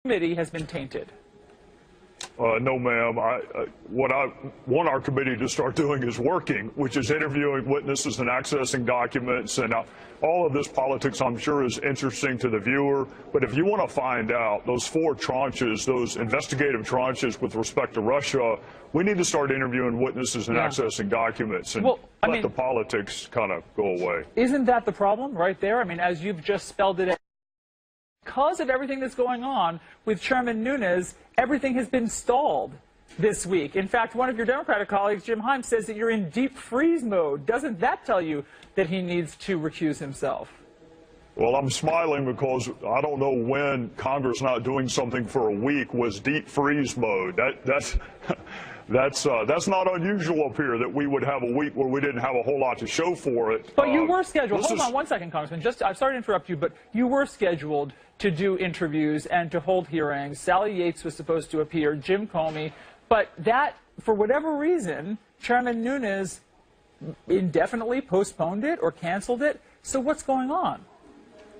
committee has been tainted. No, ma'am. What I want our committee to start doing is working, which is interviewing witnesses and accessing documents. And all of this politics, I'm sure, is interesting to the viewer. But if you want to find out those 4 tranches, those investigative tranches with respect to Russia, we need to start interviewing witnesses and accessing documents and let the politics kind of go away. Isn't that the problem right there? I mean, as you've just spelled it out. Because of everything that's going on with Chairman Nunes, everything has been stalled this week. In fact, one of your Democratic colleagues, Jim Himes, says that you're in deep freeze mode. Doesn't that tell you that he needs to recuse himself? Well, I'm smiling because I don't know when Congress not doing something for a week was deep freeze mode. That's not unusual up here that we would have a week where we didn't have a whole lot to show for it. But you were scheduled. Hold on one second, Congressman. I'm sorry to interrupt you, but you were scheduled to do interviews and to hold hearings. Sally Yates was supposed to appear, Jim Comey. But that, for whatever reason, Chairman Nunes indefinitely postponed it or canceled it. So what's going on?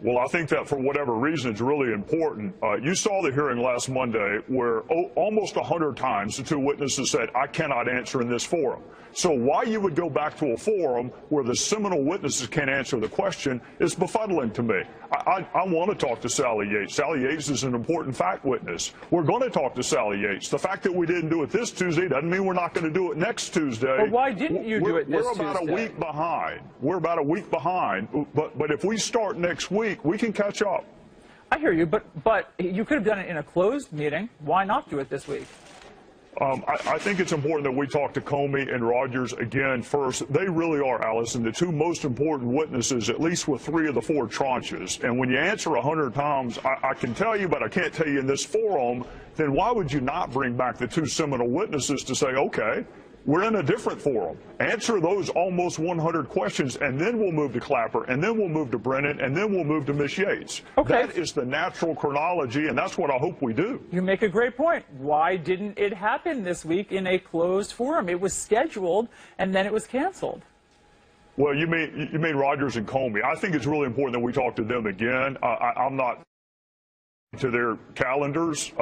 Well, I think that for whatever reason, it's really important. You saw the hearing last Monday where almost 100 times the 2 witnesses said, I cannot answer in this forum. So why you would go back to a forum where the seminal witnesses can't answer the question is befuddling to me. I want to talk to Sally Yates. Sally Yates is an important fact witness. We're going to talk to Sally Yates. The fact that we didn't do it this Tuesday doesn't mean we're not going to do it next Tuesday. But why didn't you do it this Tuesday? We're about a week behind. We're about a week behind. But if we start next week, we can catch up. I hear you, but you could have done it in a closed meeting. Why not do it this week? I think it's important that we talk to Comey and Rogers again first. They really are, Allison, the 2 most important witnesses, at least with 3 of the 4 tranches. And when you answer 100 times, I can tell you, but I can't tell you in this forum, then why would you not bring back the 2 seminal witnesses to say, okay, we're in a different forum. Answer those almost 100 questions, and then we'll move to Clapper, and then we'll move to Brennan, and then we'll move to Ms. Yates. Okay. That is the natural chronology, and that's what I hope we do. You make a great point. Why didn't it happen this week in a closed forum? It was scheduled, and then it was canceled. Well, you mean Rogers and Comey. I think it's really important that we talk to them again. I'm not to their calendars.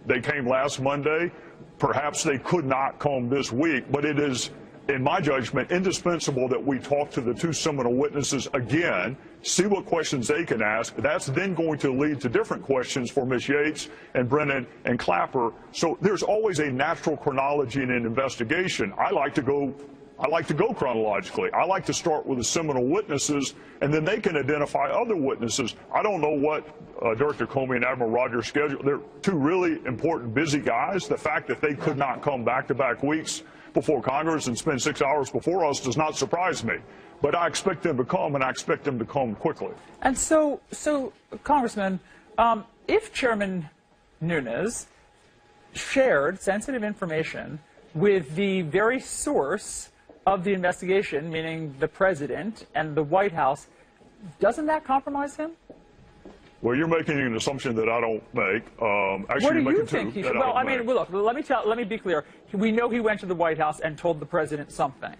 They came last Monday. Perhaps they could not come this week, but it is, in my judgment, indispensable that we talk to the 2 seminal witnesses again, see what questions they can ask. That's then going to lead to different questions for Ms. Yates and Brennan and Clapper. So there's always a natural chronology in an investigation. I like to go chronologically. I like to start with the seminal witnesses, and then they can identify other witnesses. I don't know what Director Comey and Admiral Rogers scheduled. They're 2 really important, busy guys. The fact that they could not come back-to-back weeks before Congress and spend 6 hours before us does not surprise me. But I expect them to come, and I expect them to come quickly. And so Congressman, if Chairman Nunes shared sensitive information with the very source of the investigation, meaning the president and the White House, doesn't that compromise him? Well, you're making an assumption that I don't make. Actually, what do you think he should? Well, I mean, look, let me be clear. We know he went to the White House and told the president something.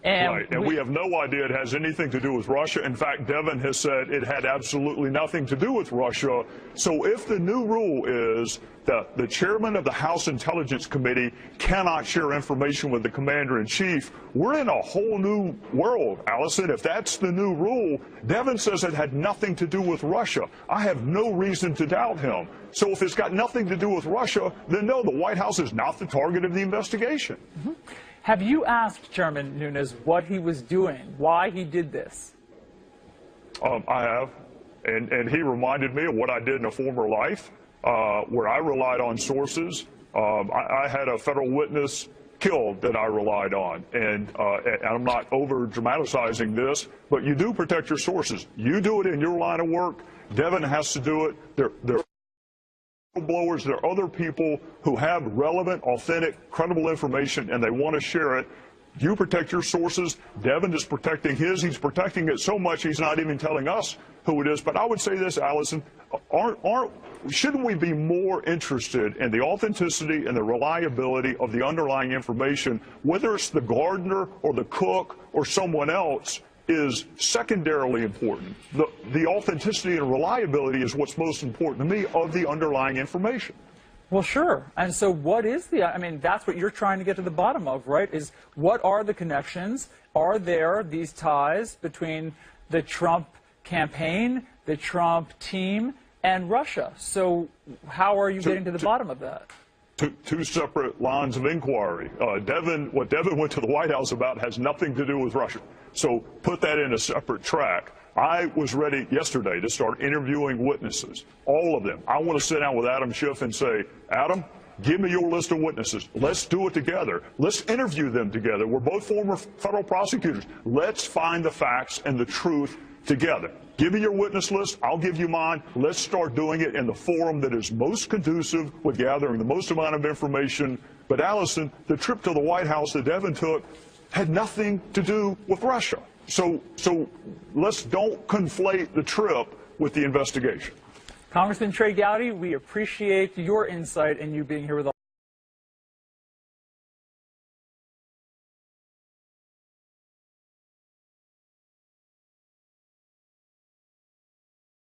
Right, and we have no idea it has anything to do with Russia. In fact, Devin has said it had absolutely nothing to do with Russia. So if the new rule is that the chairman of the House Intelligence Committee cannot share information with the commander-in-chief, we're in a whole new world, Allison. If that's the new rule, Devin says it had nothing to do with Russia. I have no reason to doubt him. So if it's got nothing to do with Russia, then no, the White House is not the target of the investigation. Mm-hmm. Have you asked Chairman Nunes what he was doing, why he did this? I have, and he reminded me of what I did in a former life, where I relied on sources. I had a federal witness killed that I relied on, and I'm not over-dramatizing this, but you do protect your sources. You do it in your line of work. Devin has to do it. They're blowers. There are other people who have relevant, authentic, credible information, and they want to share it. You protect your sources. Devin is protecting his. He's protecting it so much he's not even telling us who it is. But I would say this, Allison, shouldn't we be more interested in the authenticity and the reliability of the underlying information, whether it's the gardener or the cook or someone else? is secondarily important. The authenticity and reliability is what's most important to me of the underlying information. Well, sure. And so what is I mean, that's what you're trying to get to the bottom of, right? Is what are the connections? Are there these ties between the Trump campaign, the Trump team, and Russia? So how are you getting to the bottom of that? Two separate lines of inquiry. What Devin went to the White House about has nothing to do with Russia. So put that in a separate track. I was ready yesterday to start interviewing witnesses, all of them. I want to sit down with Adam Schiff and say, Adam, give me your list of witnesses. Let's do it together. Let's interview them together. We're both former federal prosecutors. Let's find the facts and the truth together. Give me your witness list. I'll give you mine. Let's start doing it in the forum that is most conducive with gathering the most amount of information. But, Allison, the trip to the White House that Devin took had nothing to do with Russia. So let's don't conflate the trip with the investigation. Congressman Trey Gowdy, we appreciate your insight and you being here with us.